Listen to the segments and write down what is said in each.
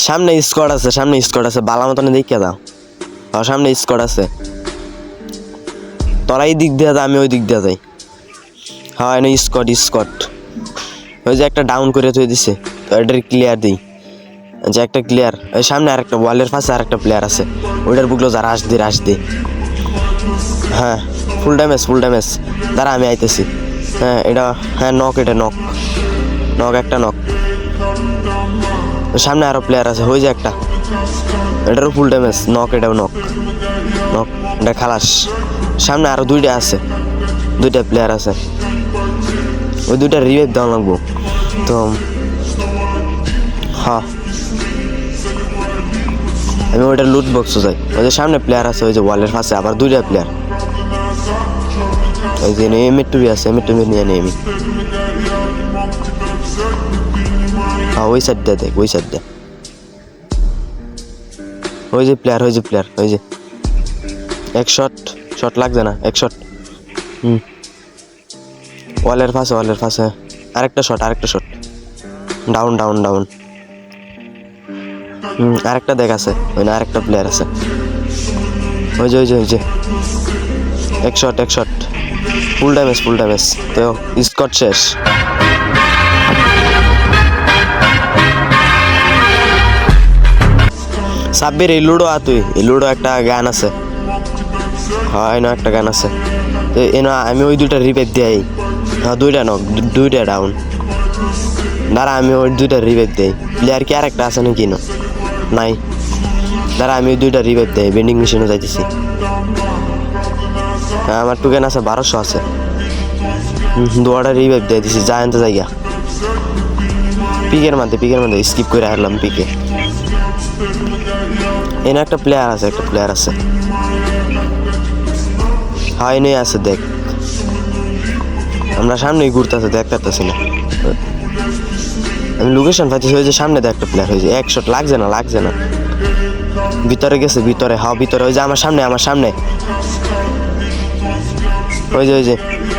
সামনে স্কোয়াড আছে বালা মতন দেখিয়া দাও। সামনে স্কোয়াড আছে, তোরা এই দিক দিয়ে যা, আমি ওই দিক দিয়ে যাই। হ্যাঁ এনে স্কট ওই যে একটা ডাউন করে থুয়ে দিছে, তো এটার ক্লিয়ার দিই যে একটা ক্লিয়ার। ওই সামনে আরেকটা ওয়ালের পাশে আরেকটা প্লেয়ার আছে, ওইটার বুকলো যা রাশ দি। হ্যাঁ ফুল ড্যামেজ দাঁড়া আমি আইতেছি। হ্যাঁ এটা হ্যাঁ নক, এটা নক একটা নক। সামনে আরো প্লেয়ার আছে, ওই যে একটা, এটারও ফুল ড্যামেজ নক, এটাও নক এটা খালাস। সামনে আরো দুইটা প্লেয়ার আছে, ওই দুইটা রিভাইভ দেওয়া লাগবো তো। হ্যাঁ আমি ওইটা লুট বক্সে যাই, ওই যে সামনে প্লেয়ার আছে, ওই যে ওয়ালের পাশে আবার দুইটা প্লেয়ার। ওই যে এমএ2 আছে, এমএ2 নিয়ে নেই আমি। হ্যাঁ ওই সাইড দিয়ে দেখ, ওই সাইড দিয়ে ওই যে প্লেয়ার ওই যে এক শট লাগছে না, এক শট। ওয়ালের পাশে আরেকটা শট ডাউন। আরেকটা দেখ আছে, ওই না আরেকটা প্লেয়ার আছে, ওই যে এক শট ফুল ড্যামেজ তো স্কট শেষ। সাব্বির এই লুডো এই লুডো একটা গান আছে। হয় না একটা গান আছে তো আমি ওই দুইটা রিভাইভ দিই। হ্যাঁ দুইটা ডাউন, দাঁড়া আমি ওই দুইটা রিভাইভ দিই। প্লেয়ার কি আরেকটা আছে নাকি নাই? দাঁড়া আমি ওই দুইটা রিভাইভ দিই, বেন্ডিং মেশিনে যাইতেছি। হ্যাঁ আমার টুকেন আছে 1200 আছে, দুয়াটা রিভাইভ দিয়ে দিছি, যা আনতে জায়গা। পিকের মধ্যে স্কিপ করে হারলাম পিকে। এনে একটা প্লেয়ার আছে হয় নেই আছে দেখ, আমরা সামনেই ঘুরতেছে দেখতে পাচ্ছি না। আমি লোকেশন পাইতেছি, ওই যে সামনে দেখ একটা প্লেয়ার, হয়েছে এক শট লাগছে না ভিতরে গেছে, হ্যাঁ ভিতরে ওই যে আমার সামনে ওই যে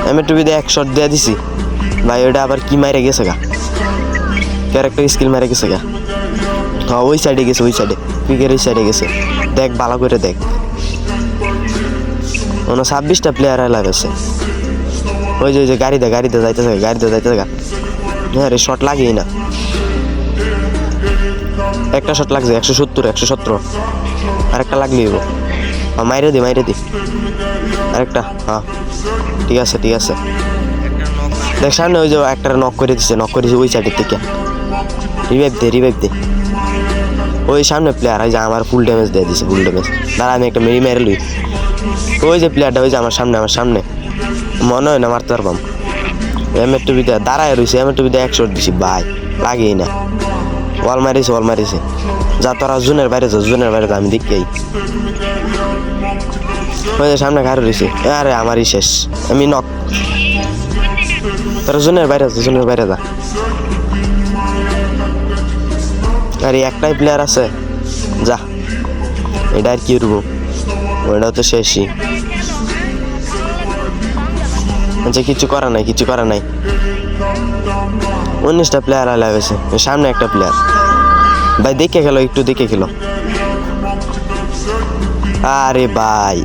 এমএ2 দিয়ে এক শট দিয়ে দিছি ভাই। ওইটা আবার কি মাইরে গেছে গা, ক্যারেক্টার স্কিল মারে গেছে গা। হ্যাঁ ওই সাইডে গেছে, পিকের ওই সাইডে গেছে, দেখ ভালো করে দেখ। 26টা প্লেয়ার লাগছে। ওই যে গাড়িতে যাইতেছে হ্যাঁ রে শট লাগেই না। একটা শট লাগছে 170 আরেকটা লাগলেই মাইরে দি আরেকটা। হ্যাঁ ঠিক আছে দেখ সামনে ওই যে একটা নক করেছে ওই সাইডের থেকে। রিভাইভ দে ওই সামনে প্লেয়ার, ওই যে আমার ফুল ড্যামেজ দিয়ে দিছে, দাঁড়া আমি একটা মেরে লই। ওই যে প্লেয়ারটা ওই যে আমার সামনে মনে হয় না মারতে পারবাম। এমএ2 দাঁড়ায় রয়েছে, এমএ2 এক শট দিছি ভাই, লাগেই না। ওয়াল মারিছে যা, তোরা জোনের বাইরে যা আমি দেখি। ওই যে সামনে ঘাড়ে রয়েছে, আরে আমারই শেষ, আমি নক। তোরা জোনের বাইরে যা। আরে একটাই প্লেয়ার আছে, যা এটা আর কি করবো, ওইটাও তো শেষই। আচ্ছা কিছু করা নাই 19টা প্লেয়ার লাগছে, সামনে একটা প্লেয়ার ভাই দেখে খেলো। আরে ভাই